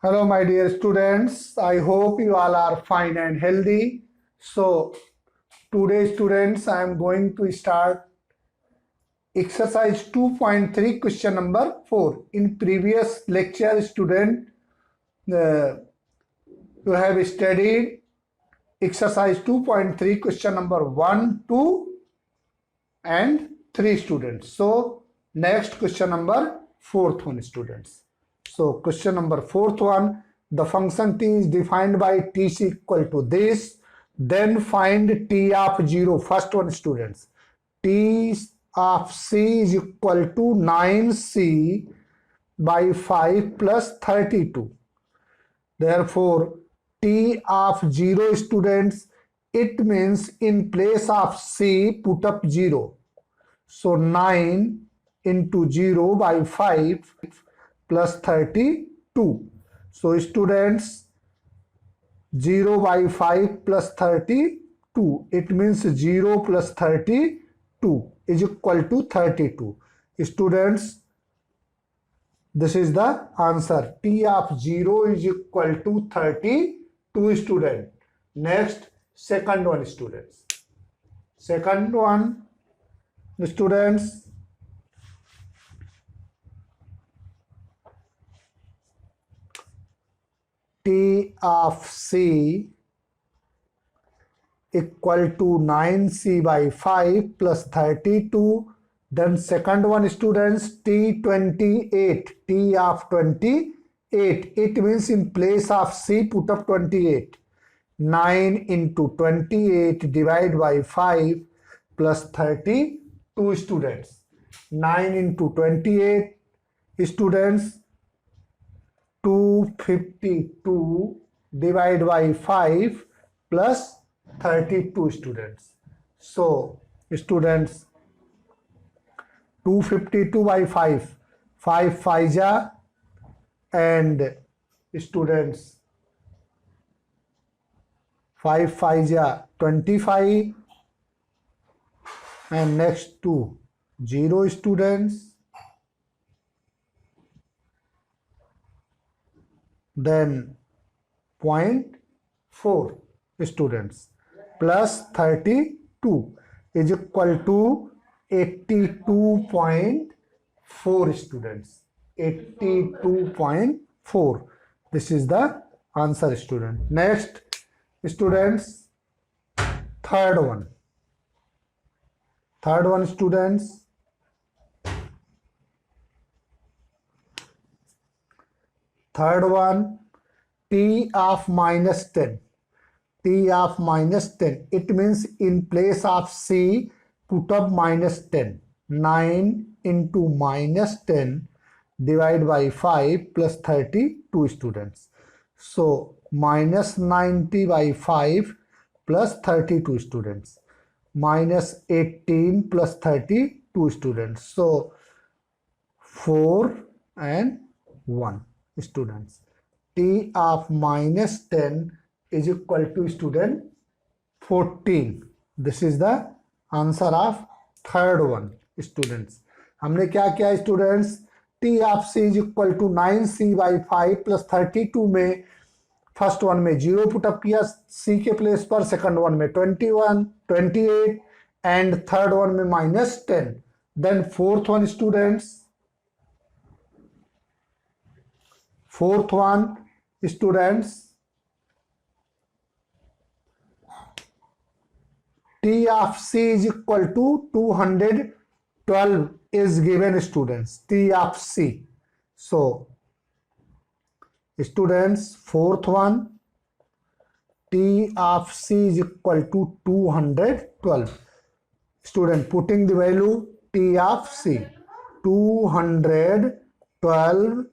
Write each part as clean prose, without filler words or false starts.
Hello, my dear students. I hope you all are fine and healthy. So, today, students, I am going to start exercise 2.3, question number 4. In previous lecture, student, you have studied exercise 2.3, question number 1, 2, and 3, students. So, next question number 4th one, students. So question number 4th one, the function t is defined by t is equal to this. Then find t of 0. First one, students. T of c is equal to 9c by 5 plus 32. Therefore, t of 0, students, it means in place of c put up 0. So 9 into 0 by 5 plus 32. So students, 0 by 5 plus 32, it means 0 plus 32 is equal to 32. Students, this is the answer. T of 0 is equal to 32, student. Next, second one, students. Second one, students, T of c equal to 9c by 5 plus 32. Then second one, students, T28, T of 28, it means in place of c put up 28. 9 into 28 divided by 5 plus 32, students. 9 into 28, students, 252 divided by 5 plus 32, students. So, students, 252 by 5, 5 5 ja, and students, 5 5 ja 25, and next to 0, students. Then 0.4, students, plus 32 is equal to 82.4, students. 82.4. This is the answer, student. Next, students, third one. Third one, students. Third one, t of minus 10. T of minus 10. It means in place of c, put up minus 10. 9 into minus 10 divided by 5 plus 32, students. So, minus 90 by 5 plus 32, students. Minus 18 plus 32, students. So, 4 and 1. Students, t of minus 10 is equal to, student, 14. This is the answer of third one, students. हमने क्या किया, students? t of c is equal to 9c by 5 plus 32 में first one में 0 put up किया c के place पर, second one में 21, 28 and third one में minus 10. Then fourth one, students, fourth one, students, t of c is equal to 212 is given, students. T of c. So, students, fourth one, t of c is equal to 212. Student, putting the value t of c, 212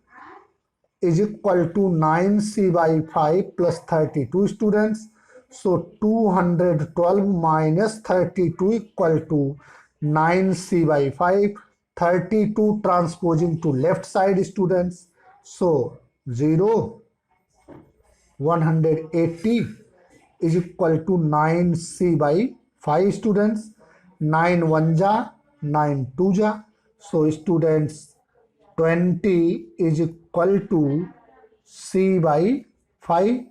is equal to 9c by 5 plus 32, students. So 212 minus 32 equal to 9c by 5. 32 transposing to left side, students. So 0, 180 is equal to 9c by 5, students. 9 1 ja, 9 2 ja. So students, 20 is equal to C by 5.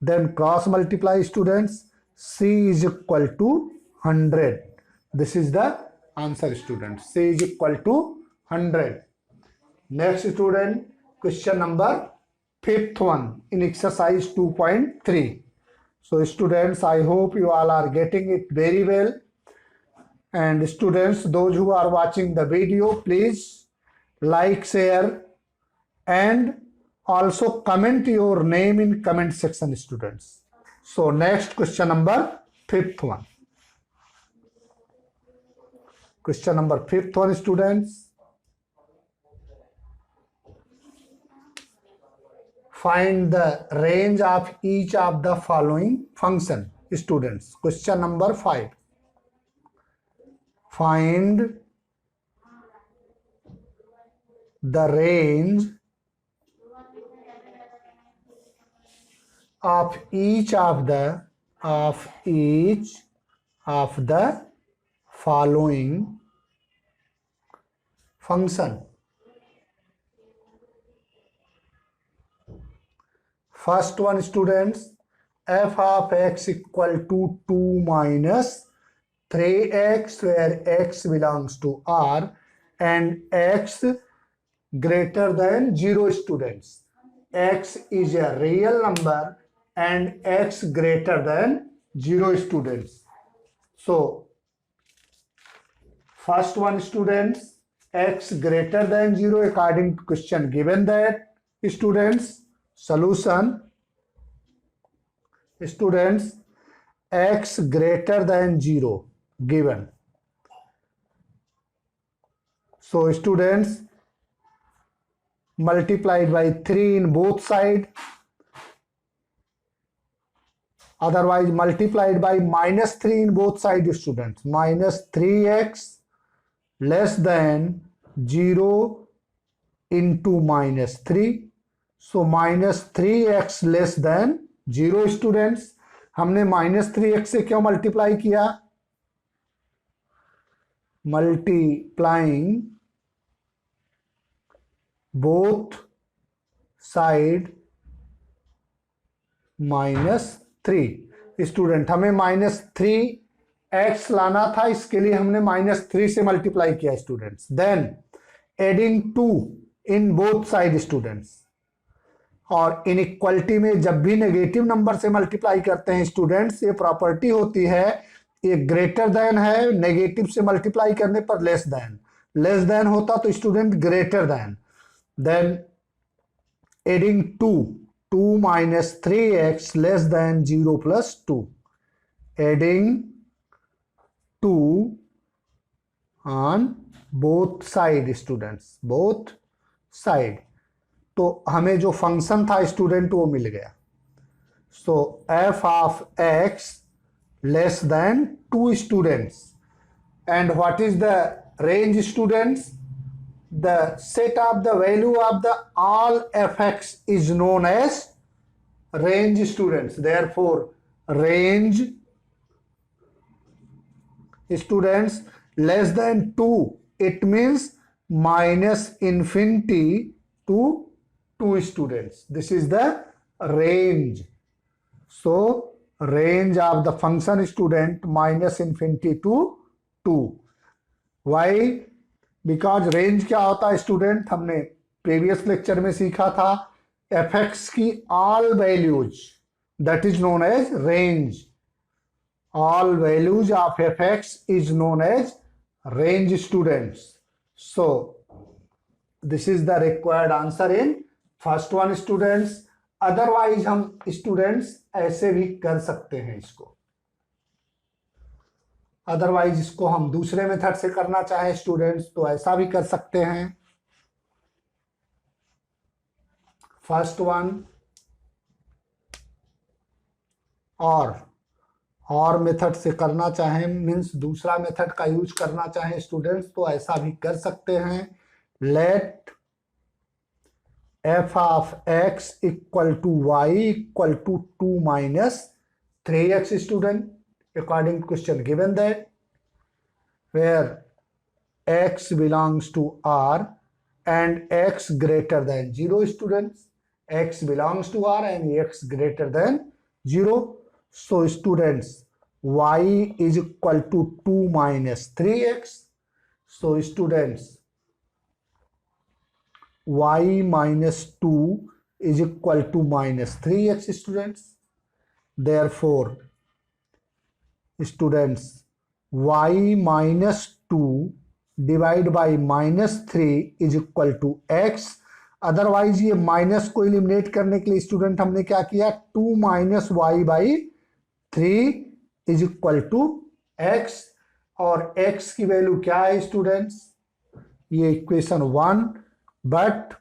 Then cross multiply students. C is equal to 100. This is the answer students. C is equal to 100. Next student, question number 5th one in exercise 2.3. So students, I hope you all are getting it very well. And students, those who are watching the video, please like, share, and also comment your name in comment section, students. So next question number 5th one. Question number 5th one, students. Find the range of each of the following function, students. Question number 5. Find the range of each of the following function. First one, students, f of x equal to 2 minus 3x, where x belongs to R, and x greater than 0, students. X is a real number and x greater than 0, students. So first one, students, x greater than 0 according to question given that, students. Solution, students, x greater than 0 given. So students, multiplied by 3 in both sides, otherwise multiplied by minus 3 in both sides, students. Minus 3x less than 0 into minus 3. So minus 3x less than 0, students. हमने minus 3x से क्यों multiply किया? Multiplying both side minus 3, student. हमें minus 3x लाना था, इसके लिए हमने माइनस 3 से मल्टीप्लाई किया, students. Then adding 2 in both side, students. और इनइक्वालिटी में जब भी नेगेटिव नंबर से मल्टीप्लाई करते हैं, स्टूडेंट्स, ये प्रॉपर्टी होती है, ये ग्रेटर देन है, नेगेटिव से मल्टीप्लाई करने पर लेस देन होता तो student greater than. Then adding 2 minus 3x less than 0 plus 2. Adding 2 on both side, students, both side. तो हमें जो फंक्शन था, स्टूडेंट, वो मिल गया. सो f of x less than 2, students. And what is the range, students? The set of the value of the all fx is known as range, students. Therefore range, students, less than 2, it means minus infinity to 2, students. This is the range. So range of the function, student, minus infinity to 2. Why? Because range क्या होता है, student? हमने previous lecture में सीखा था, f x की all values, that is known as range. All values of f x is known as range, students. So this is the required answer in first one, students. Otherwise हम students ऐसे भी कर सकते हैं इसको. Otherwise इसको हम दूसरे मेथड से करना चाहें, स्टूडेंट्स, तो ऐसा भी कर सकते हैं. फर्स्ट वन और मेथड से करना चाहें, मीन्स दूसरा मेथड का यूज करना चाहें, स्टूडेंट्स, तो ऐसा भी कर सकते हैं. Let f of x equal to y equal to 2 minus 3x, student, according to question given that, where x belongs to R and x greater than 0, students. x belongs to R and x greater than 0. So students, y is equal to 2 minus 3x. So students, y minus 2 is equal to minus 3x students. Therefore, students, y minus 2 divided by minus 3 is equal to x. Otherwise ये minus को eliminate करने के लिए student हमने क्या किया, 2 minus y by 3 is equal to x. और x की वैल्यू क्या है स्टूडेंट्स, ये equation 1, but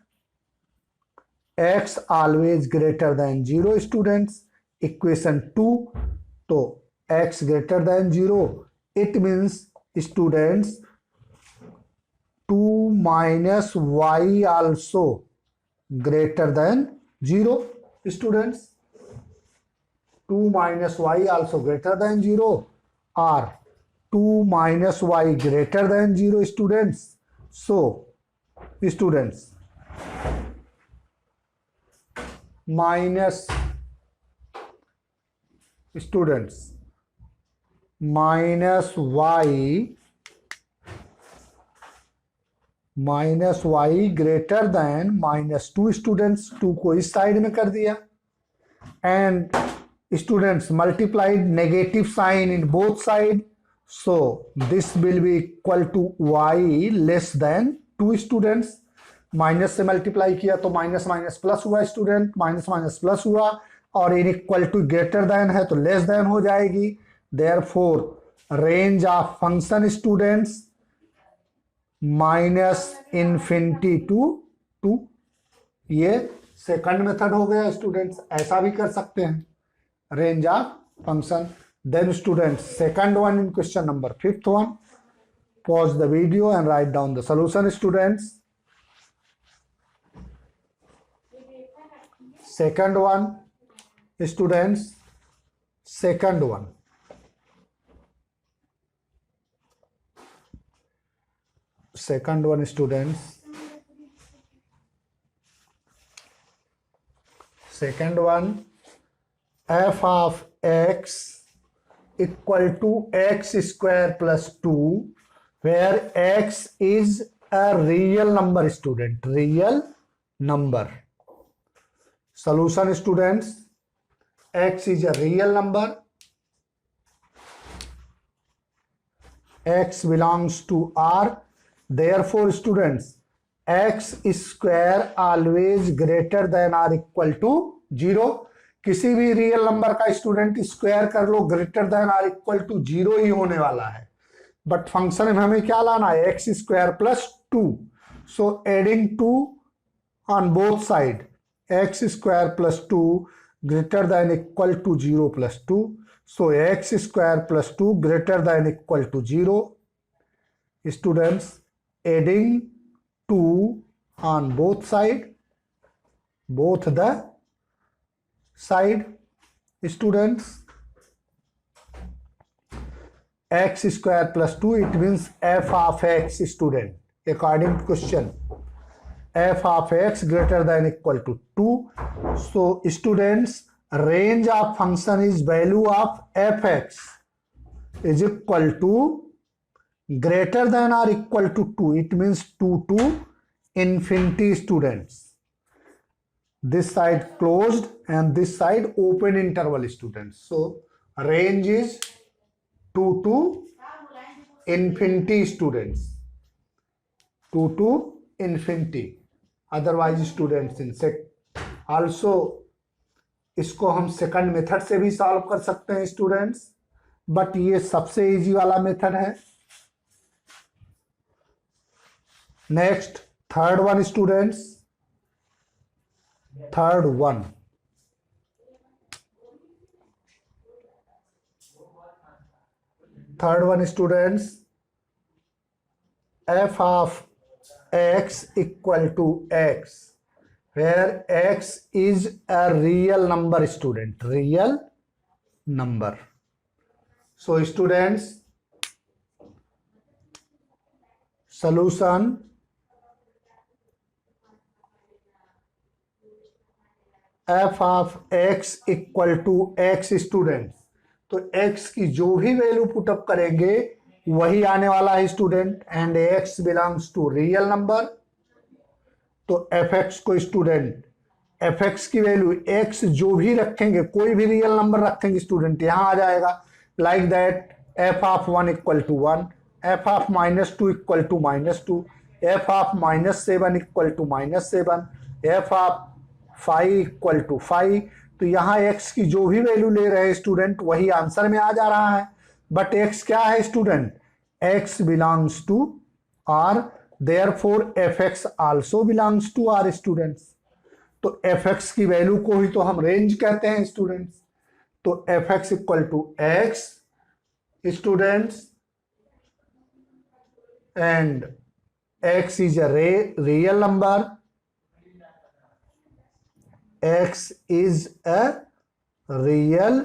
x always greater than 0 students. Equation 2, तो x greater than 0, it means students 2 minus y also greater than 0 students. 2 minus y also greater than 0 or 2 minus y greater than 0 students. So students, minus y greater than minus 2 students. 2 को इस side में कर दिया and students multiplied negative sign in both side. So this will be equal to y less than 2 students. Minus से multiply किया तो minus minus plus हुआ student, minus minus plus हुआ, और इन इक्वल टू ग्रेटर देन है तो less than हो जाएगी. Therefore range of function students minus infinity to 2. ये सेकंड मेथड हो गया स्टूडेंट्स. ऐसा भी कर सकते हैं, range of function. Then students second one in question number 5th one. Pause the video and write down the solution students. Second one students, second one students, second one, f of x equal to x square plus 2, where x is a real number student, real number. Solution students, x is a real number, x belongs to R. Therefore students, x square always greater than or equal to 0. किसी भी real number का student square कर लो, greater than और equal to 0 ही होने वाला है. But function में हमें क्या लाना है, x square plus 2. So adding 2 on both side, x square plus 2 greater than equal to 0 plus 2. So x square plus 2 greater than equal to 0. Students, adding 2 on both the side students, x square plus 2, it means f of x student. According to question, f of x greater than equal to 2. So students, range of function is value of fx is equal to greater than or equal to 2. It means 2 to infinity students. This side closed and this side open interval students. So range is 2 to infinity students. 2 to infinity. Otherwise students in also इसको हम second method से भी solve कर सकते हैं students, but ये सबसे easy वाला मेथड है. Next third one students, third one students, f of x equal to x, where x is a real number student, real number. So students, solution, f of x equal to x student, तो x की जो भी value put up करेंगे वही आने वाला है student, and x belongs to real number. तो एफ एक्स को स्टूडेंट एफ एक्स की वैल्यू एक्स जो भी रखेंगे, कोई भी रियल नंबर रखेंगे स्टूडेंट, यहां आ जाएगा। Like that f of 1 equal to 1, f of -2 equal to -2, f of -7 equal to -7, f of 5 equal to 5। तो यहाँ x की जो भी वैल्यू ले रहे हैं स्टूडेंट वही आंसर में आ जा रहा है। बट x क्या है student? x belongs to r, therefore fx also belongs to r students. तो fx की वैल्यू को ही तो हम रेंज कहते हैं स्टूडेंट्स। तो fx equal to x students, and x is a real number, x is a real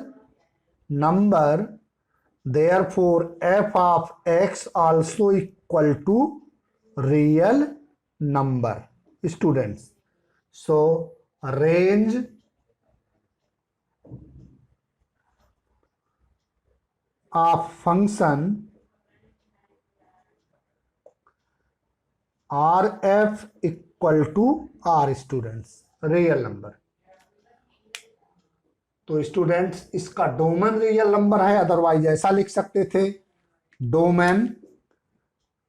number, therefore f of x also equal to real number students. So range of function rf equal to r students, real number। तो students इसका domain real number है, otherwise ऐसा लिख सकते थे, domain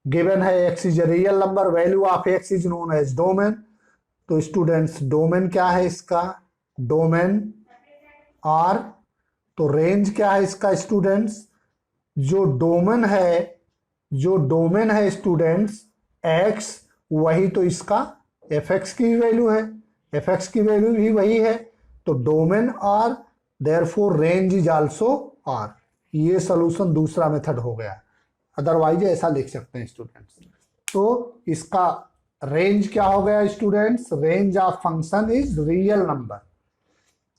given है x is a real number, value of x is known as domain. तो students domain क्या है इसका? Domain are. तो रेंज क्या है इसका स्टूडेंट्स? जो डोमेन है स्टूडेंट्स एक्स, वही तो इसका एफ एक्स की वैल्यू है, एफ एक्स की वैल्यू भी वही है। तो domain R, therefore range is also R. ये सोल्यूशन दूसरा मेथड हो गया, अदरवाइज ऐसा लिख सकते हैं स्टूडेंट्स। तो इसका रेंज क्या हो गया students? Range of function is real number,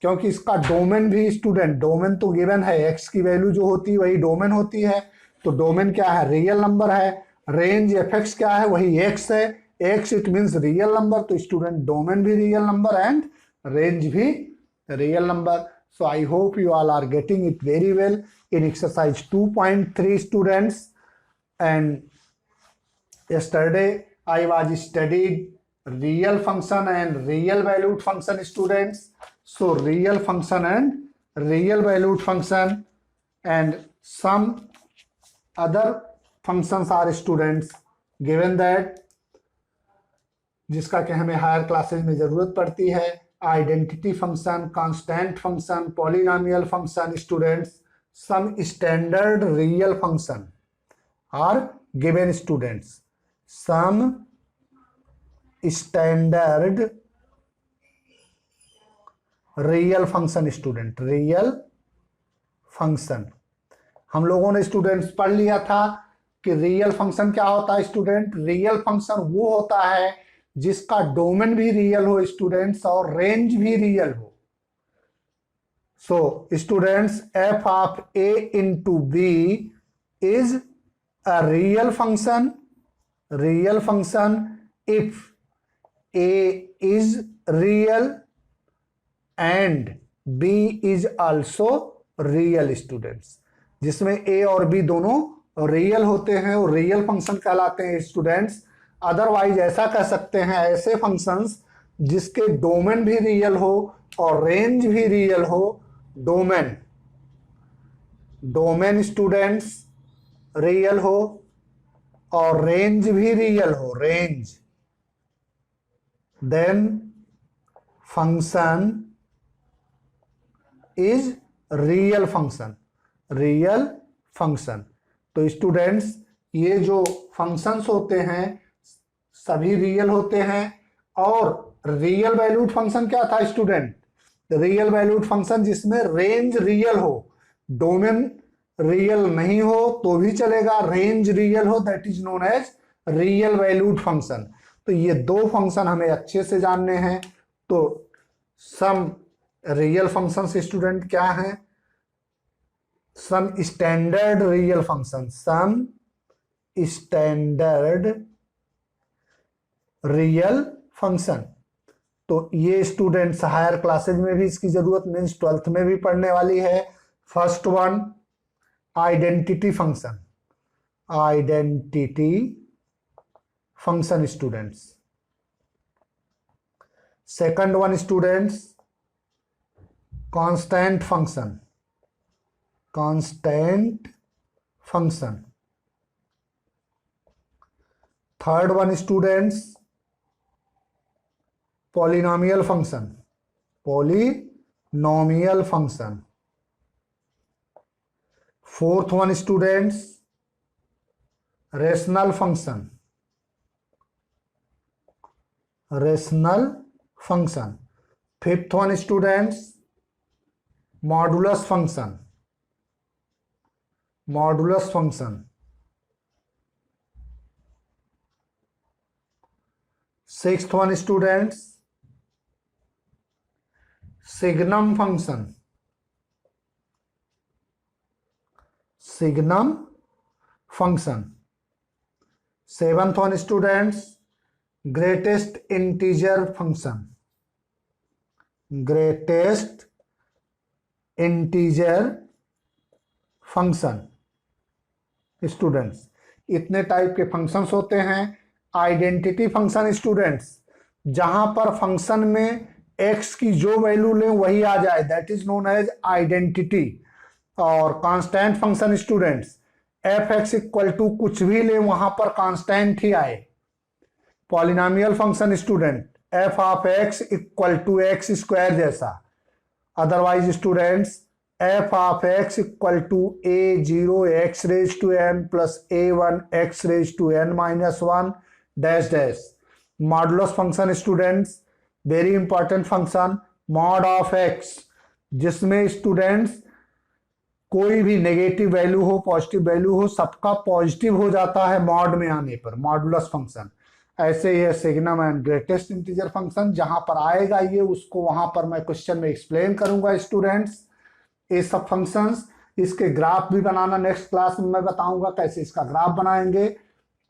क्योंकि इसका डोमेन भी स्टूडेंट, डोमेन तो गिवन है, एक्स की वैल्यू जो होती है वही डोमेन होती है। तो डोमेन क्या है? रियल नंबर है। रेंज एफ एक्स क्या है? वही एक्स है, x it means real number. तो स्टूडेंट डोमेन भी रियल नंबर एंड रेंज भी real number. So I hope you all are getting it very well in exercise 2.3 students. And yesterday I was studied real function and real valued function students. So real function and real valued function and some other functions are students given that जिसका कि हमें higher classes में जरूरत पड़ती है। Identity function, constant function, polynomial function students, some standard real function are given students, some standard real function student, real function. हम लोगों ने स्टूडेंट्स पढ़ लिया था कि रियल फंक्शन क्या होता है स्टूडेंट? रियल फंक्शन वो होता है जिसका डोमेन भी रियल हो स्टूडेंट्स और रेंज भी रियल हो। So students f of a into b is a real function, real function if a is real and b is also real students, जिसमें ए और बी दोनों रियल होते हैं और रियल फंक्शन कहलाते हैं स्टूडेंट्स। अदरवाइज ऐसा कह सकते हैं, ऐसे फंक्शंस जिसके डोमेन भी रियल हो और रेंज भी रियल हो। डोमेन, डोमेन स्टूडेंट्स रियल हो और रेंज भी रियल हो, range, then function is real function, real function. तो स्टूडेंट्स ये जो फंक्शंस होते हैं सभी रियल होते हैं। और रियल वैल्यूड फंक्शन क्या था स्टूडेंट? रियल वैल्यूड फंक्शन जिसमें रेंज रियल हो, डोमेन रियल नहीं हो तो भी चलेगा, रेंज रियल हो, that is known as real valued function. तो ये दो फंक्शन हमें अच्छे से जानने हैं। तो सम रियल फंक्शंस स्टूडेंट क्या है? Some standard real function, some standard real function. तो ये स्टूडेंट्स हायर क्लासेज में भी इसकी जरूरत मीन्स 12th में भी पढ़ने वाली है। First one identity function, identity function students. Second one students constant function, constant function. Third one students polynomial function, polynomial function. Fourth one students rational function, rational function. Fifth one students modulus function, modulus function. Sixth one students signum function, signum function. Seventh one students greatest integer function, greatest integer function. Students इतने type के functions होते हैं। Identity function students जहां पर function में x की जो value लें वही आ जाए, that is known as identity. और constant function students f x equal to कुछ भी लें वहां पर कांस्टेंट ही आए। Polynomial function student f of x equal to x square जैसा। Otherwise students f of x equal to a0 x raise to n plus a1 x raise to n minus 1 dash dash. Modulus function students very important function, mod of x जिसमें students कोई भी negative value हो positive value हो सबका positive हो जाता है mod में आने पर, मॉडुलस फंक्शन। ऐसे ही है signum and greatest integer function, जहां पर आएगा ये उसको वहां पर मैं क्वेश्चन में एक्सप्लेन करूंगा स्टूडेंट्स ये सब फंक्शंस। इसके ग्राफ भी बनाना नेक्स्ट क्लास में मैं बताऊंगा कैसे इसका ग्राफ बनाएंगे।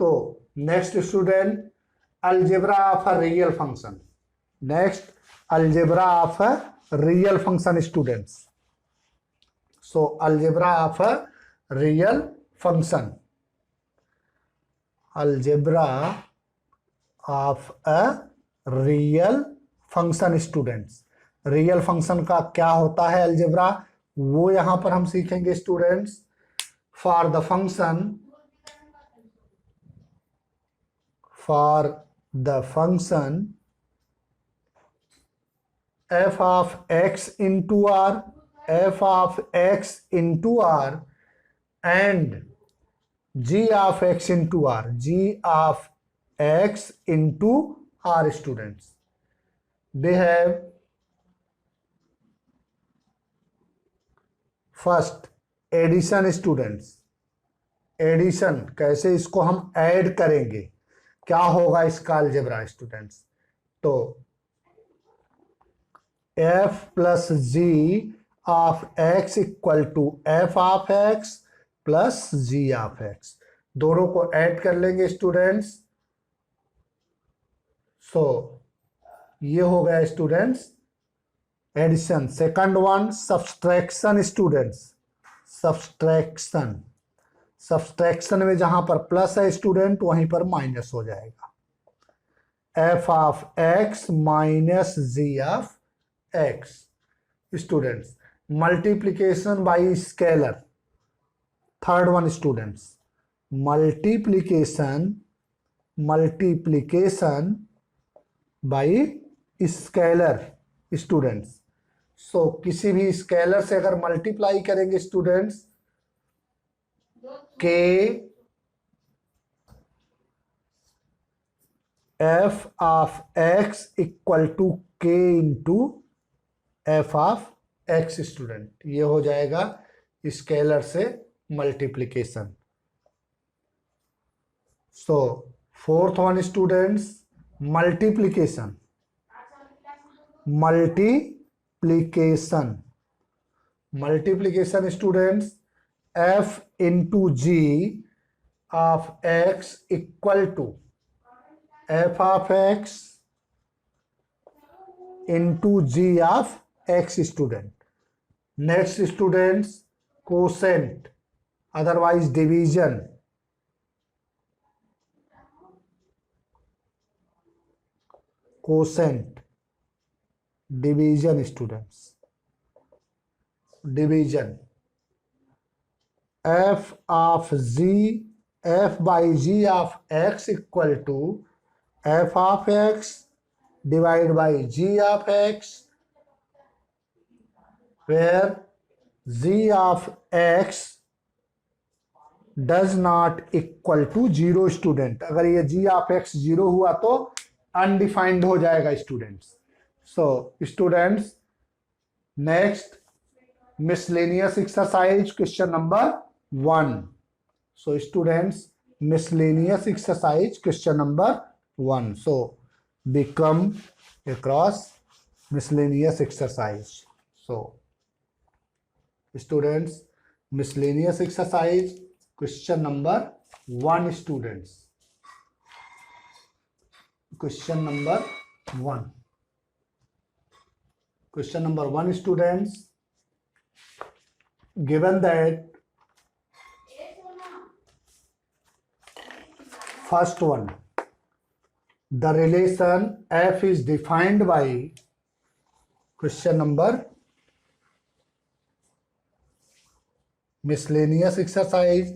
तो next student algebra of a real function, next algebra of a real function students. So algebra of a real function, algebra of a real function students. Real function का क्या होता है अलजेब्रा वो यहां पर हम सीखेंगे students. For the function, for the function f of x into r, f of x into r and g of x into r, g of x into r students. They have first addition students. Addition कैसे इसको हम add करेंगे, क्या होगा इसका algebra students. तो f plus g of x equal to f of x plus g of x, दोनों को ऐड कर लेंगे स्टूडेंट्स। सो ये हो गया students addition. Second one subtraction students, subtraction. Subtraction में जहां पर प्लस है स्टूडेंट वहीं पर माइनस हो जाएगा। f of x minus g of x students. Multiplication by scalar, third one students multiplication, multiplication by scalar students. So किसी भी स्केलर से अगर मल्टीप्लाई करेंगे students k f of x equal to k into f of x student, ये हो जाएगा scalar से multiplication. So fourth one students multiplication, multiplication, multiplication students f into g of x equal to f of x into g of x student. Next students, quotient, otherwise division. Quotient, division students. Division. F of z, f by g of x equal to f of x divided by g of x, where g of x does not equal to 0 student. अगर ये g of x 0 हुआ तो undefined हो जाएगा students. So students, next miscellaneous exercise question number 1. So students, miscellaneous exercise question number 1. So become across miscellaneous exercise. So students, miscellaneous exercise question number 1 students. Question number 1. Question number 1 students. Given that first one, the relation f is defined by question number miscellaneous exercise.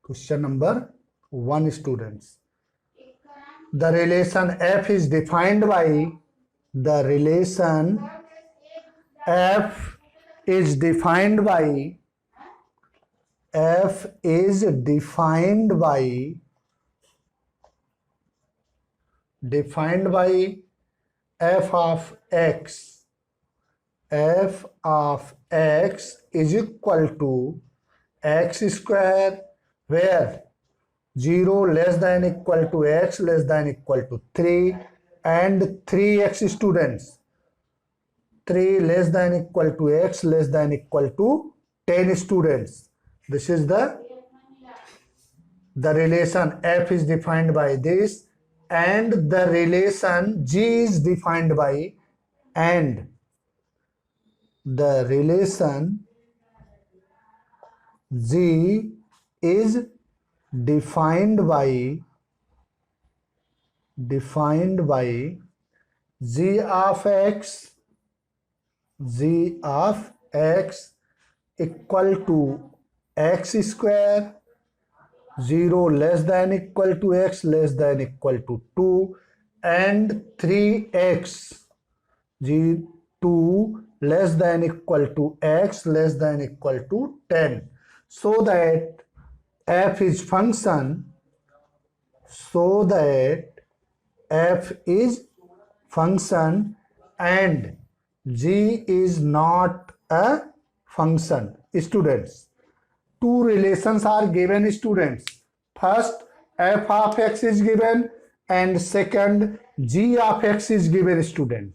Question number 1 students. The relation f is defined by the relation f is defined by f is defined by f of x. F of x is equal to x square, where 0 less than equal to x less than equal to 3 and 3x students. 3 less than equal to x less than equal to 10 students. This is the relation f is defined by this, and the relation g is defined by, and the relation g is defined by g of x equal to x square, 0 less than equal to x less than equal to 2, and 3x, 2 less than equal to x less than equal to 10, so that f is function, and g is not a function. Students, two relations are given students. First, f of x is given, and second, g of x is given student.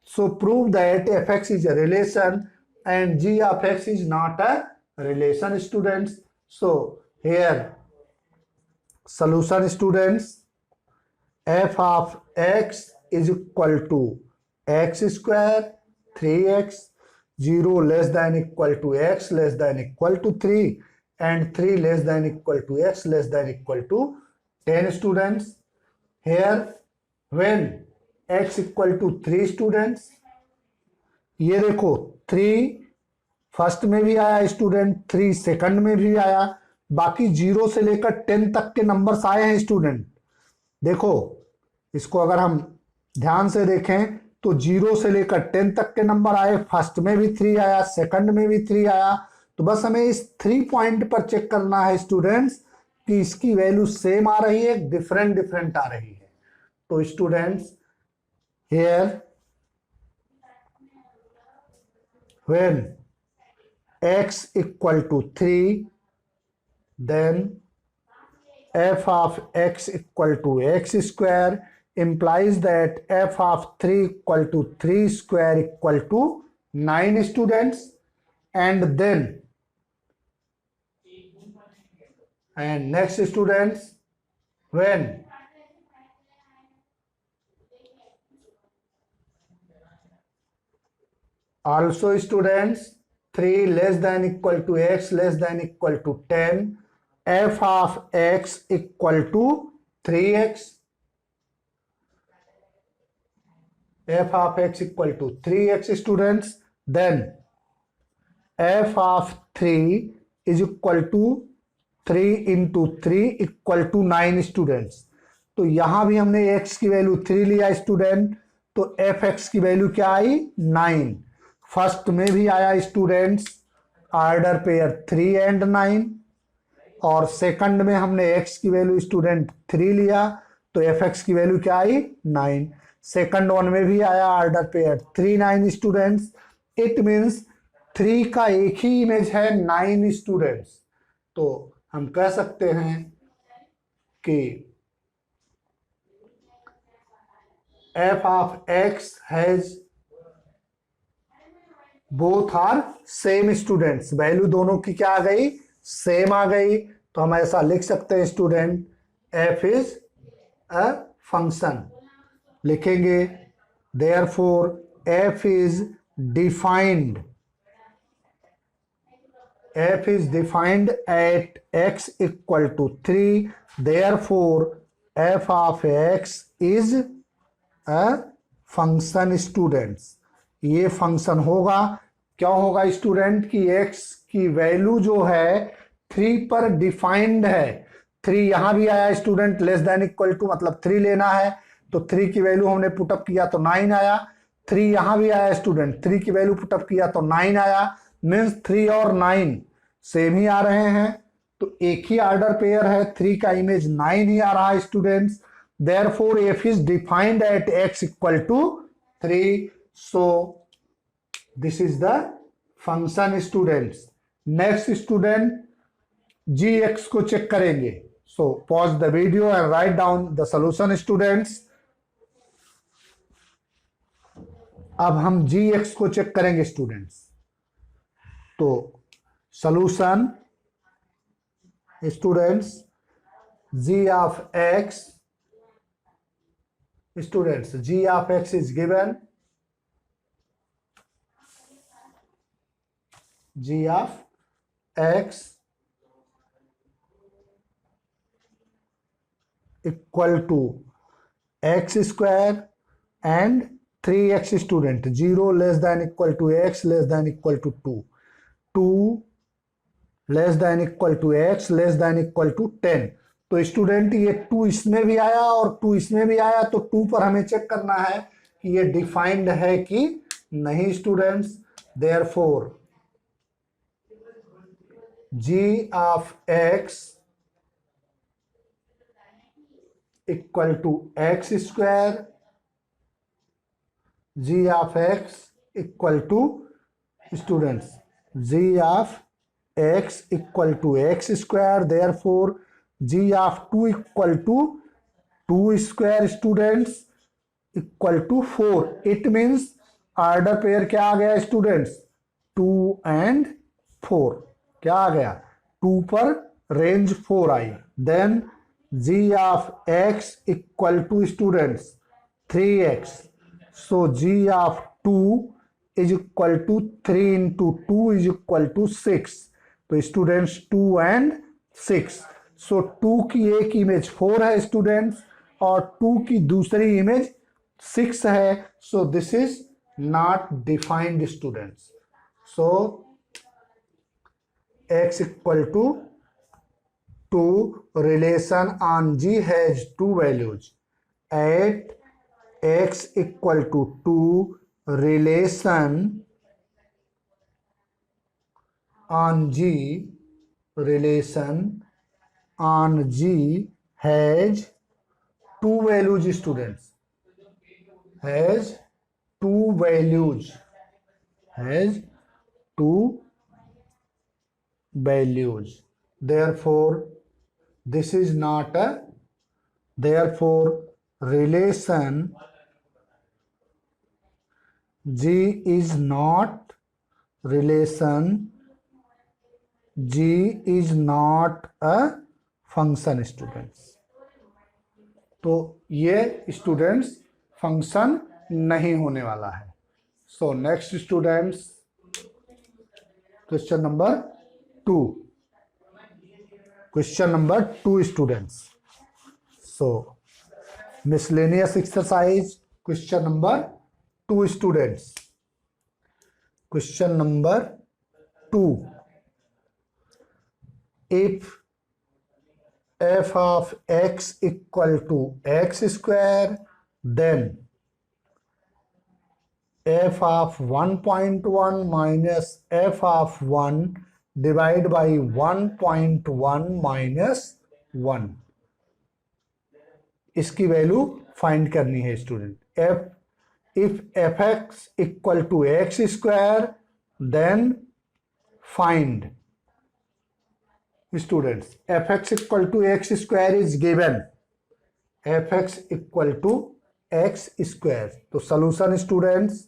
So prove that fx is a relation and g of x is not a relation students. So here solution students, f of x is equal to x square 3x, 0 less than equal to x less than equal to 3, and 3 less than equal to x less than equal to 10 students. Here when x equal to 3 students, ये देखो 3 first में भी आया student, 3 second में भी आया, बाकी 0 से लेकर 10 तक के नंबर्स आए हैं स्टूडेंट. देखो इसको अगर हम ध्यान से देखें तो 0 से लेकर 10 तक के नंबर आए, फर्स्ट में भी 3 आया, सेकंड में भी 3 आया. तो बस हमें इस 3 पॉइंट पर चेक करना है स्टूडेंट्स कि इसकी वैल्यू सेम आ रही है, डिफरेंट आ रही है. तो students here when x equal to 3, then f of x equal to x square implies that f of 3 equal to 3 square equal to 9 students, and then and next students, when also students 3 less than equal to x less than equal to 10, f of x equal to 3x, f of x equal to 3x students, then f of 3 is equal to 3 into 3 equal to 9 students. तो यहां भी हमने x की value 3 लिया student, तो f x की value क्या आई 9। First में भी आया स्टूडेंट्स ऑर्डर पेयर 3 एंड 9, और सेकंड में हमने x की वैल्यू स्टूडेंट 3 लिया, तो एफ एक्स की वैल्यू क्या आई 9। सेकंड वन में भी आया order pair 3 9 students. It means 3 का एक ही इमेज है 9 स्टूडेंट्स। तो हम कह सकते हैं कि f of x has both are same students. Value दोनों की क्या आ गई सेम आ गई, तो हम ऐसा लिख सकते हैं student f is a function. लिखेंगे therefore f is defined, f is defined at x equal to 3, therefore f of x is a function students। ये फंक्शन होगा, क्या होगा स्टूडेंट कि x की वैल्यू जो है 3 पर डिफाइंड है। 3 यहां भी आया student less than equal to, मतलब 3 लेना है, तो 3 की वैल्यू हमने पुटअप किया तो 9 आया। 3 यहां भी आया स्टूडेंट, 3 की वैल्यू पुटअप किया तो 9 आया। मीन्स 3 और 9 सेम ही आ रहे हैं, तो एक ही ऑर्डर पेयर है, 3 का इमेज 9 ही आ रहा है students. Therefore f is defined at x equal to 3, so this is the function students. Next student gx को चेक करेंगे, so pause the video and write down the solution students. अब हम gx को check करेंगे students, तो solution students g of x, students g of x is given, g of x equal to x square and 3x student, 0 less than equal to x less than equal to 2, 2 less than equal to x less than equal to 10। तो student ये 2 इसमें भी आया और 2 इसमें भी आया, तो 2 पर हमें चेक करना है कि ये डिफाइंड है कि नहीं students. Therefore g of x equal to x square, g of x equal to students g of x equal to x square, therefore g of 2 equal to 2 square students equal to 4। it means order pair क्या आ गया students 2 and 4, क्या आ गया 2 पर range 4 आई। Then g of x equal to students 3x, so g of 2 is equal to 3 into 2 is equal to 6, तो students 2 and 6, सो 2 की एक image 4 है स्टूडेंट्स और 2 की दूसरी इमेज 6 है, so this is not defined students. So x equal to 2 relation on g has 2 values, at x equal to 2 relation on G, relation on G has 2 values students, has 2 values, has 2 values, therefore this is not a, therefore relation G is not, relation G is not a function students. तो ये students function नहीं होने वाला है। So next students, question number 2। Question number 2 students. So miscellaneous exercise, question number 2 students. Question number 2, if f of x equal to x square, then f of 1.1 minus f of 1 divided by 1.1 minus 1, इसकी value find करनी है student. If f x equal to x square then find students f x equal to x square is given, f x equal to x square. तो solution students,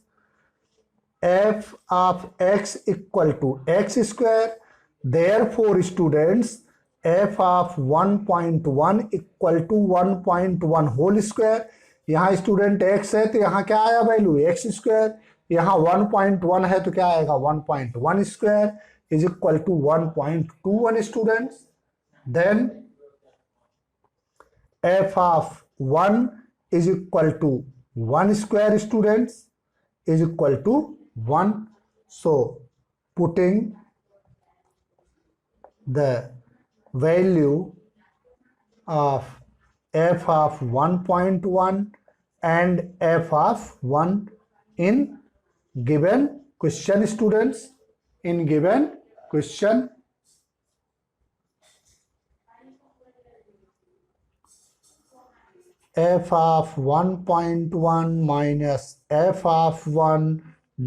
f of x equal to x square, therefore students f of 1.1 equal to 1.1 whole square. यहाँ student x है तो यहाँ क्या आया value x square, यहाँ 1.1 है तो क्या आएगा 1.1 square is equal to 1.21 students. Then f of 1 is equal to 1 square students is equal to 1। So putting the value of f of 1.1 and f of 1 in given question students, in given question, f of 1.1 minus f of 1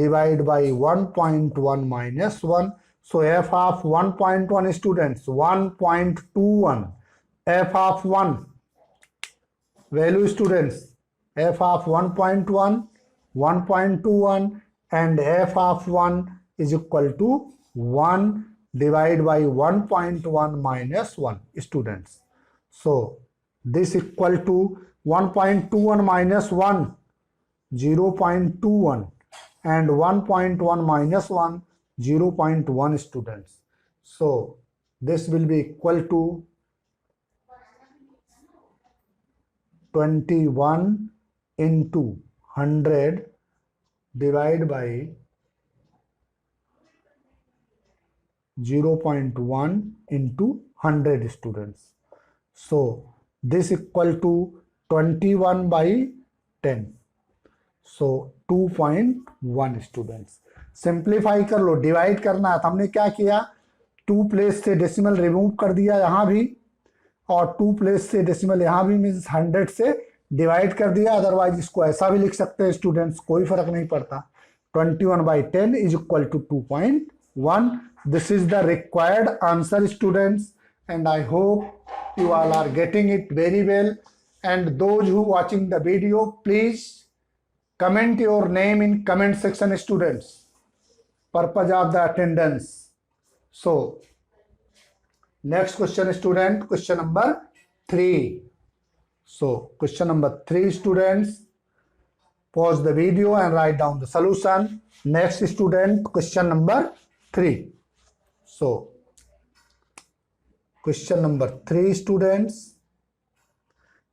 divided by 1.1 minus 1. So f of 1.1 students 1.21, f of 1 value students f of 1.1 1.21 and f of 1 is equal to 1 divided by 1.1 minus 1 students. So this equal to 1.21 minus 1 0.21 and 1.1 minus 1 0.1 students. So this will be equal to 21 into 100 divided by 0.1 into 100 students. So this equal to 21 by 10. So 2.1 students. Simplify कर लो, divide करना है तो हमने क्या किया 2 place से decimal remove कर दिया यहाँ भी, और 2 प्लेस से डेसिमल यहाँ भी, मीन्स 100 से डिवाइड कर दिया। अदरवाइज इसको ऐसा भी लिख सकते हैं स्टूडेंट्स, कोई फर्क नहीं पड़ता। 21 by 10 is equal to 2.1। This is the required answer students and I hope you all are getting it very well. And those who watching the video please comment your name in comment section students, purpose of the attendance. So next question student, question number 3. So question number 3 students, pause the video and write down the solution. Next student, question number 3. So question number 3 students,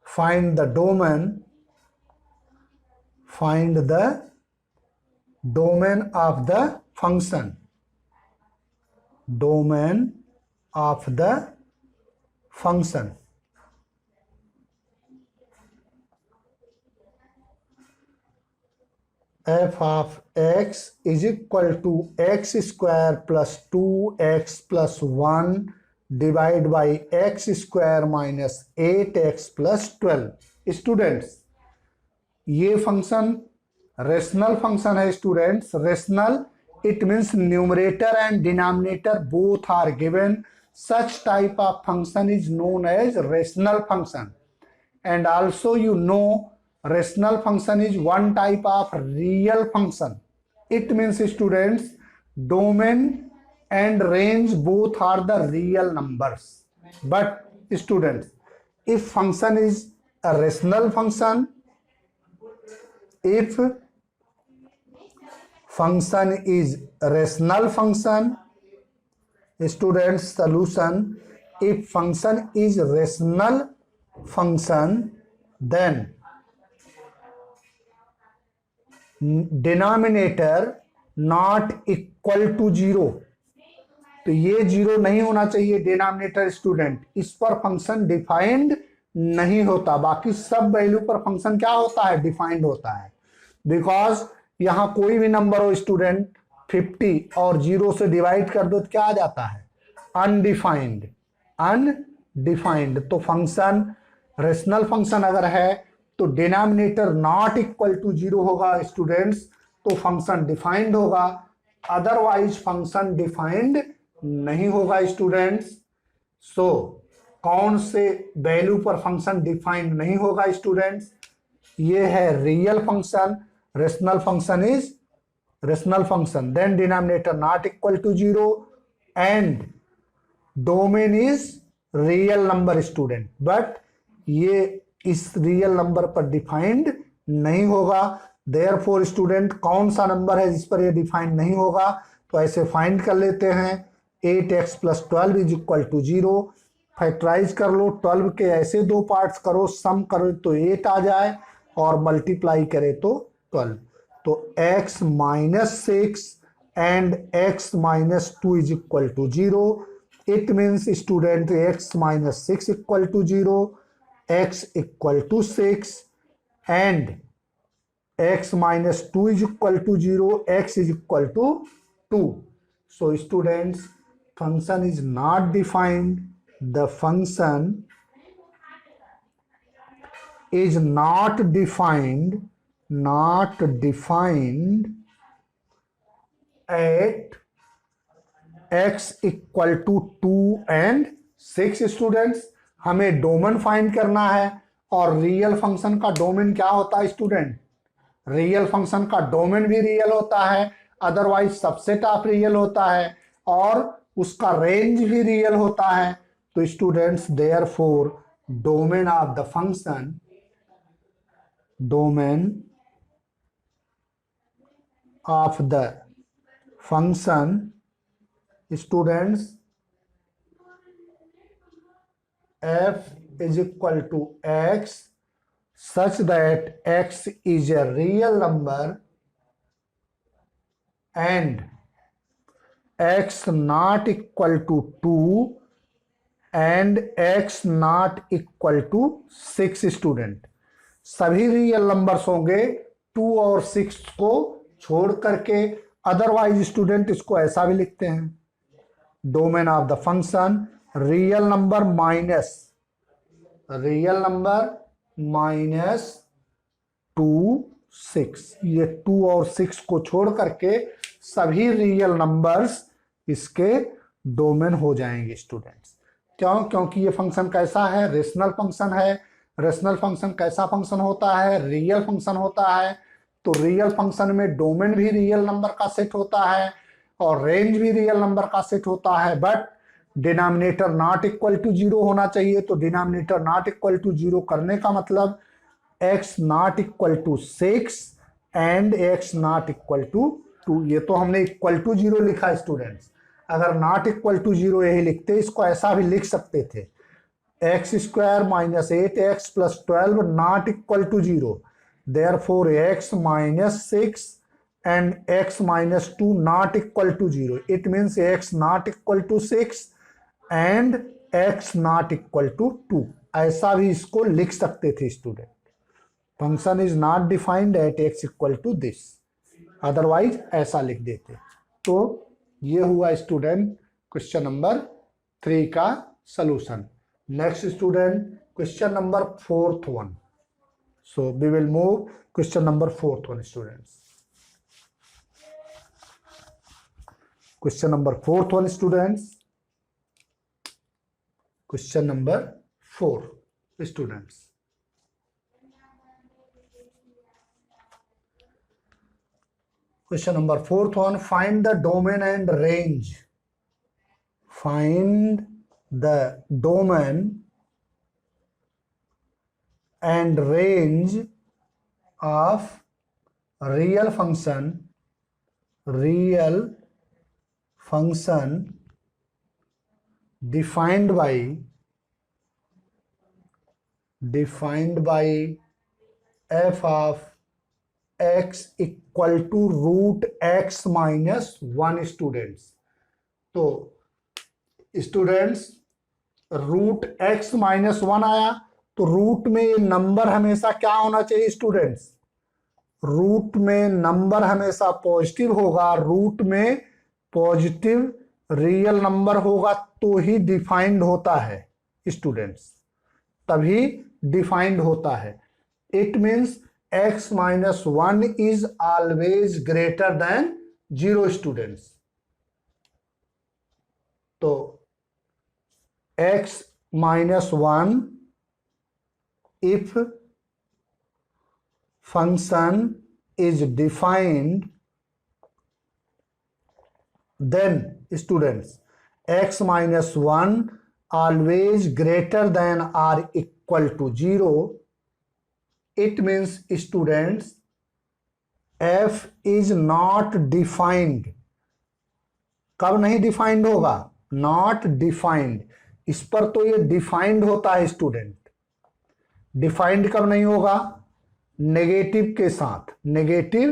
find the domain of the function, domain of the function f of x is equal to x square plus 2x plus 1 divided by x square minus 8x plus 12। Students ये function rational function है students. Rational it means numerator and denominator both are given, such type of function is known as rational function। And also you know rational function is one type of real function। It means students domain and range both are the real numbers, but students, if function is a rational function, if function is rational function, students, solution, if function is rational function, then denominator not equal to 0. तो ये 0 नहीं होना चाहिए denominator student, इस पर function defined नहीं होता, बाकी सब वैल्यू पर फंक्शन क्या होता है, डिफाइंड होता है। बिकॉज यहां कोई भी नंबर हो स्टूडेंट 50 और 0 से डिवाइड कर दो तो क्या आ जाता है, अनडिफाइंड, अनडिफाइंड। तो फंक्शन रेशनल फंक्शन अगर है तो डिनोमिनेटर नॉट इक्वल टू 0 होगा स्टूडेंट्स, तो फंक्शन डिफाइंड होगा, अदरवाइज फंक्शन डिफाइंड नहीं होगा स्टूडेंट्स। सो कौन से वैल्यू पर फंक्शन डिफाइंड नहीं होगा स्टूडेंट्स, ये है real function, rational function is rational function, then denominator not equal to 0 and domain is real number student, but ये इस रियल नंबर पर डिफाइंड नहीं होगा। देयरफॉर स्टूडेंट कौन सा नंबर है जिस पर ये डिफाइंड नहीं होगा, तो ऐसे फाइंड कर लेते हैं 8x + 12 is equal to 0, factorise कर लो, 12 के ऐसे दो पार्ट्स करो, सम करो तो 8 आ जाए और मल्टीप्लाई करे तो 12, तो x - 6 and x - 2 is equal to 0, it means student x - 6 equal to 0, x equal to 6 and x - 2 is equal to 0, x is equal to 2. So students, function is not defined, the function is not defined at x equal to 2 and 6 students। हमें domain find करना है, और real function का domain क्या होता है student, real function का domain भी रियल होता है, अदरवाइज सबसेट ऑफ रियल होता है, और उसका रेंज भी रियल होता है। तो students therefore domain of the function, domain of the function students f is equal to x such that x is a real number and x not equal to 2 and x not equal to 6 student, सभी real numbers होंगे 2 और 6 को छोड़ करके, otherwise student इसको ऐसा भी लिखते हैं, domain of the function real number minus 2 6, ये 2 और 6 को छोड़ करके सभी रियल नंबर्स इसके डोमेन हो जाएंगे स्टूडेंट्स। क्यों, क्योंकि ये फंक्शन कैसा है, रेशनल फंक्शन है। रेशनल फंक्शन कैसा फंक्शन होता है, रियल फंक्शन होता है। तो रियल फंक्शन में डोमेन भी रियल नंबर का सेट होता है और रेंज भी रियल नंबर का सेट होता है, but denominator not equal to 0 होना चाहिए। तो डिनोमिनेटर नॉट इक्वल टू 0 करने का मतलब x not equal to 6 and x not equal to 2। ये तो हमने इक्वल टू 0 लिखा स्टूडेंट्स, अगर नॉट इक्वल टू 0 यही लिखते, इसको ऐसा भी लिख सकते थे, x² - 8x + 12 not equal to 0, therefore x - 6 and x - 2 not equal to 0, it means x not equal to 6 and x not equal to 2, ऐसा भी इसको लिख सकते थे student. Function is not defined at x equal to this, otherwise ऐसा लिख देते। तो ये हुआ स्टूडेंट क्वेश्चन नंबर 3 का solution. Next student question number 4th one, so we will move question number 4th one students. Question number 4th one students. Question number 4 students. Question number 4th one, find the domain and range. Find the domain and range of real function defined by f of x equal to root x minus 1 students. तो students root x minus 1 आया, तो root में ये number हमेशा क्या होना चाहिए students? Root में नंबर हमेशा पॉजिटिव होगा, रूट में पॉजिटिव रियल नंबर होगा तो ही डिफाइंड होता है स्टूडेंट्स, तभी डिफाइंड होता है। It means x minus 1 is always greater than 0 students. तो x minus 1 if function is defined, then students x minus 1 always greater than or equal to 0. It means students f is not defined। कब नहीं defined होगा? Not defined. इस पर तो ये defined होता है स्टूडेंट। डिफाइंड कब नहीं होगा? नेगेटिव के साथ। नेगेटिव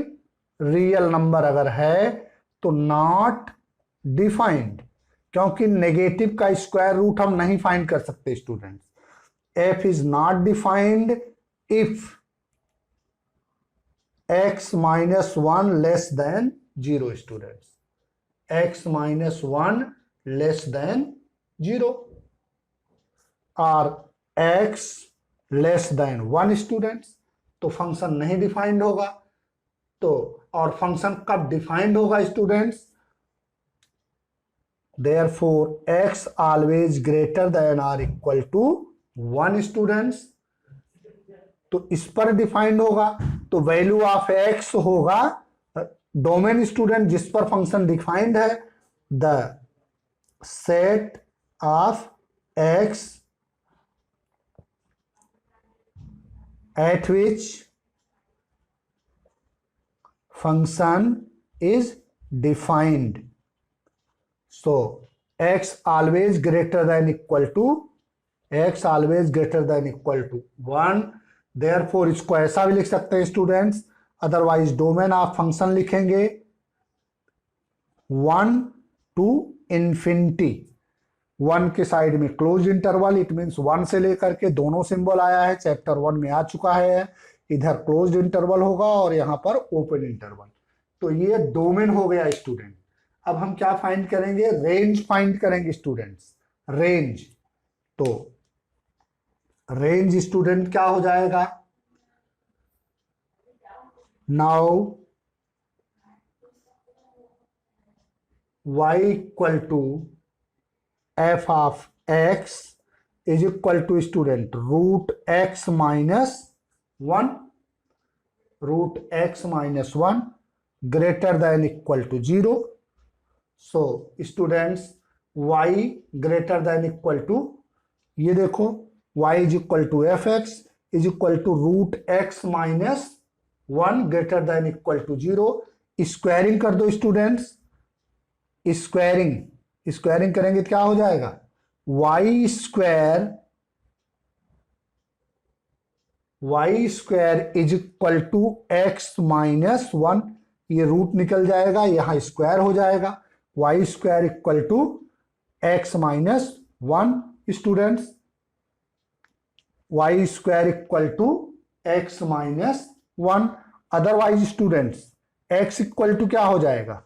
रियल नंबर अगर है तो नॉट डिफाइंड, क्योंकि नेगेटिव का स्क्वायर रूट हम नहीं फाइंड कर सकते students. F is not defined if x minus 1 less than 0 students. x minus 1 less than 0 और x लेस देन 1 स्टूडेंट्स। तो फंक्शन नहीं डिफाइंड होगा। तो और फंक्शन कब डिफाइंड होगा students? Therefore x always greater than और इक्वल टू 1 स्टूडेंट्स। तो इस पर डिफाइंड होगा, तो वैल्यू ऑफ x होगा डोमेन स्टूडेंट जिस पर फंक्शन डिफाइंड है, the set of x at which function is defined. So x always greater than equal to 1। therefore इसको ऐसा भी लिख सकते हैं students, otherwise domain of function लिखेंगे 1 to infinity। 1 के साइड में क्लोज इंटरवल, इट मीन्स 1 से लेकर के दोनों सिंबल आया है, चैप्टर 1 में आ चुका है। इधर क्लोज इंटरवल होगा और यहां पर ओपन इंटरवल। तो ये डोमेन हो गया स्टूडेंट। अब हम क्या फाइंड करेंगे? रेंज फाइंड करेंगे स्टूडेंट्स। रेंज, तो रेंज स्टूडेंट क्या हो जाएगा? Now y equal to f of x is equal to student root x minus 1, root x minus 1 greater than equal to 0. So students y greater than equal to, ये देखो y is equal to fx is equal to root x minus 1 greater than equal to 0। Squaring कर दो students. Squaring करेंगे तो क्या हो जाएगा? y square is equal to x minus 1। ये रूट निकल जाएगा, यहां स्क्वायर हो जाएगा। y square equal to x minus 1 students. y square equal to x minus 1। Otherwise students x equal to क्या हो जाएगा?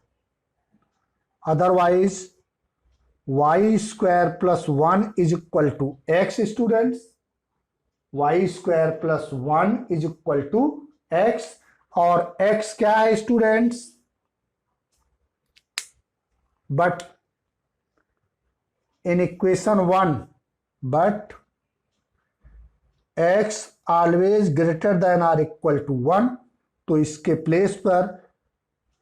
Otherwise y square plus 1 is equal to x students. y square plus 1 is equal to x, और x क्या है students? But in equation 1, but x always greater than और equal to 1। तो इसके place पर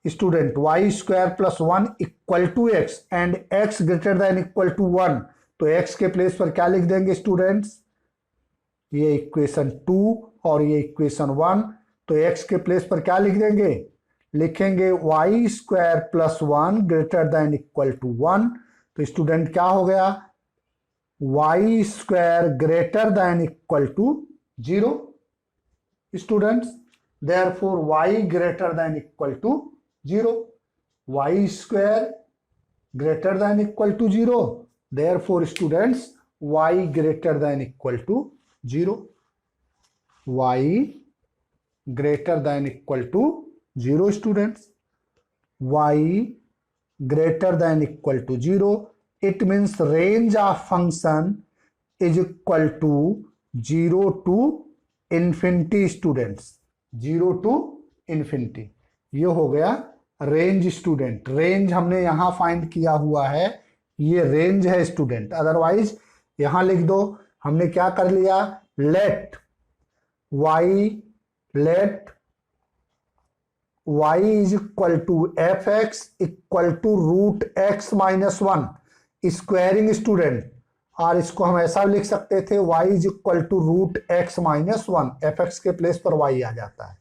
student y square plus 1 equal to x and x greater than equal to 1। तो x के place पर क्या लिख देंगे स्टूडेंट्स? ये इक्वेशन 2 और ये इक्वेशन 1। तो x के प्लेस पर क्या लिख देंगे, लिखेंगे y square plus 1 greater than equal to 1। तो स्टूडेंट क्या हो गया, y square greater than equal to 0 students, therefore y greater than equal to 0, y square greater than equal to 0, therefore students y greater than equal to 0, y greater than equal to 0 students, y greater than equal to 0, it means range of function is equal to 0 to infinity students, 0 to infinity। ये हो गया range student. Range हमने यहां find किया हुआ है, ये range है स्टूडेंट, अदरवाइज यहां लिख दो। हमने क्या कर लिया, let y is equal to f x equal to root x minus 1 squaring student, और इसको हम ऐसा लिख सकते थे y is equal to root x minus 1, f x के प्लेस पर y आ जाता है,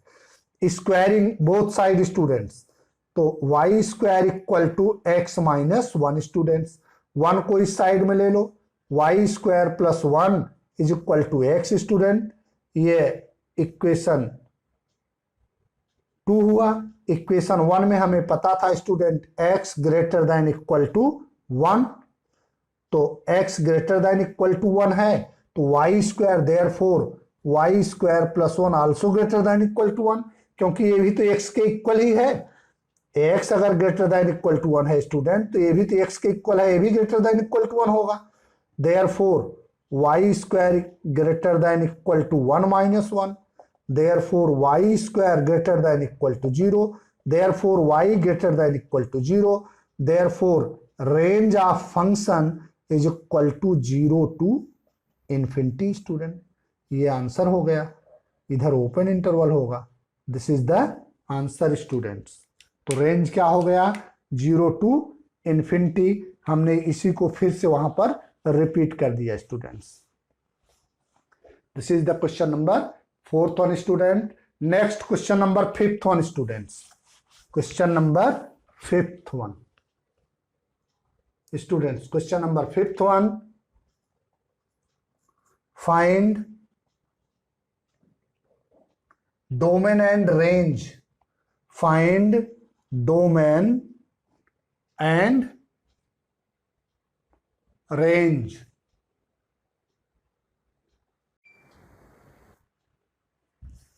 स्क्वायरिंग बोथ साइड स्टूडेंट्स। तो y square equal to x minus 1 students, 1 को इस साइड में ले लो, y square plus 1 is equal to x student, ये इक्वेशन 2 हुआ। इक्वेशन 1 में हमें पता था student x greater than equal to 1, तो x greater than equal to 1 है तो y square, therefore y square plus 1 also greater than equal to 1, क्योंकि ये भी तो x के इक्वल ही है। x अगर ग्रेटर देन इक्वल टू 1 है स्टूडेंट, तो ये भी तो x के इक्वल है, ये भी ग्रेटर देन इक्वल टू 1 होगा, therefore y square greater than equal to 1 minus 1, therefore y square greater than equal to 0, therefore y greater than equal to 0, therefore range of function is equal to 0 to infinity student. ये answer हो गया, इधर open interval होगा, this is the answer students. तो range क्या हो गया, 0 to infinity. हमने इसी को फिर से वहां पर रिपीट कर दिया students. This is the question number 4th one student. Next question number 5th one students, question number 5th one students, question number 5th one, find domain and range, find domain and range।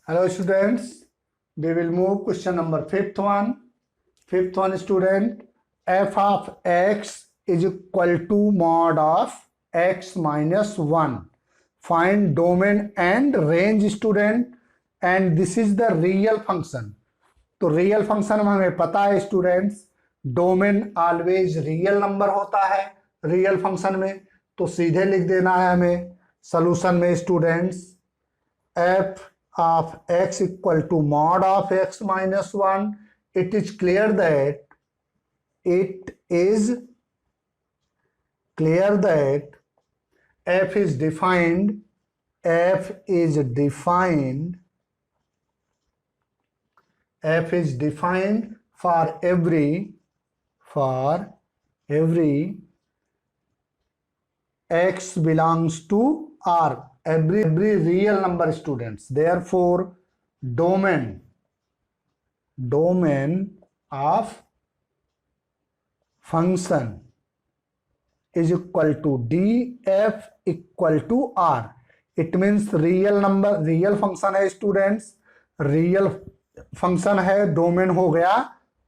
Hello students, we will move question number 5th one। 5th one student, f of x is equal to mod of x minus 1, find domain and range student, and this is the real function। तो real function में हमें पता है students, domain always real number होता है real function में, तो सीधे लिख देना है हमें सॉल्यूशन में students, f of x equal to mod of x minus 1। It is clear that f is defined for every x belongs to R, every real number students, therefore domain of function is equal to df equal to R। it means real number, real function है students, real function है, domain हो गया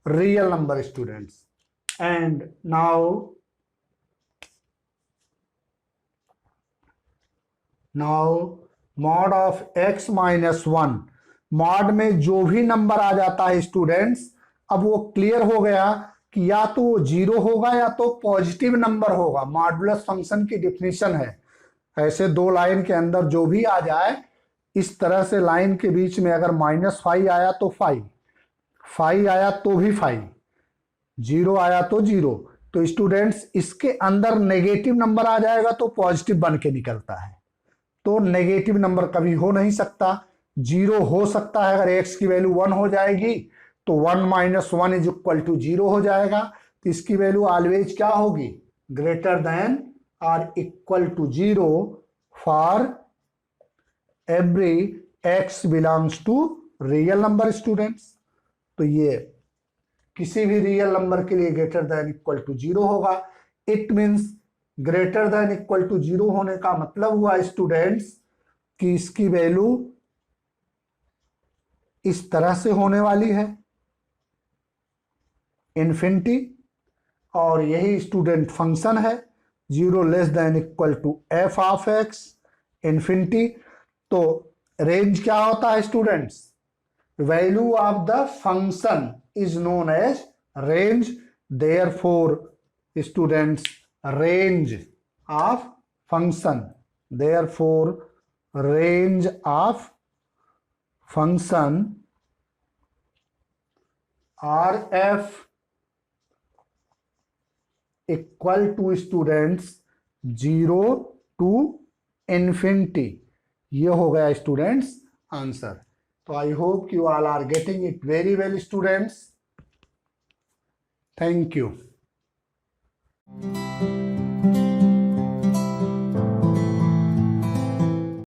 real number students. And now mod of x minus 1, mod में जो भी number आ जाता है students, अब वो क्लियर हो गया कि या तो वो 0 होगा या तो पॉजिटिव नंबर होगा। मॉडुलस फंक्शन की डिफिनीशन है, ऐसे दो लाइन के अंदर जो भी आ जाए, इस तरह से लाइन के बीच में अगर -5 आया तो 5 आया तो भी 5, 0 आया तो 0। तो स्टूडेंट्स इसके अंदर नेगेटिव नंबर आ जाएगा तो पॉजिटिव बन के निकलता है। तो नेगेटिव नंबर कभी हो नहीं सकता, जीरो हो सकता है अगर x की वैल्यू 1 हो जाएगी तो 1 माइनस 1 इज इक्वल टू 0 हो जाएगा, तो इसकी वैल्यू ऑलवेज क्या होगी, ग्रेटर देन और equal to 0 for every x belongs to real number students. तो ये किसी भी रियल नंबर के लिए ग्रेटर देन इक्वल टू 0 होगा। It means greater than equal to 0 होने का मतलब हुआ स्टूडेंट्स कि इसकी वैल्यू इस तरह से होने वाली है, इन्फिनिटी, और यही स्टूडेंट फंक्शन है 0 less than equal to f of x, infinity. तो रेंज क्या होता है students, value of the function is known as range, therefore students range of function, therefore range of function R f equal to students 0 to infinity. ये हो गया students answer. तो I hope you all are getting it very well students. Thank you.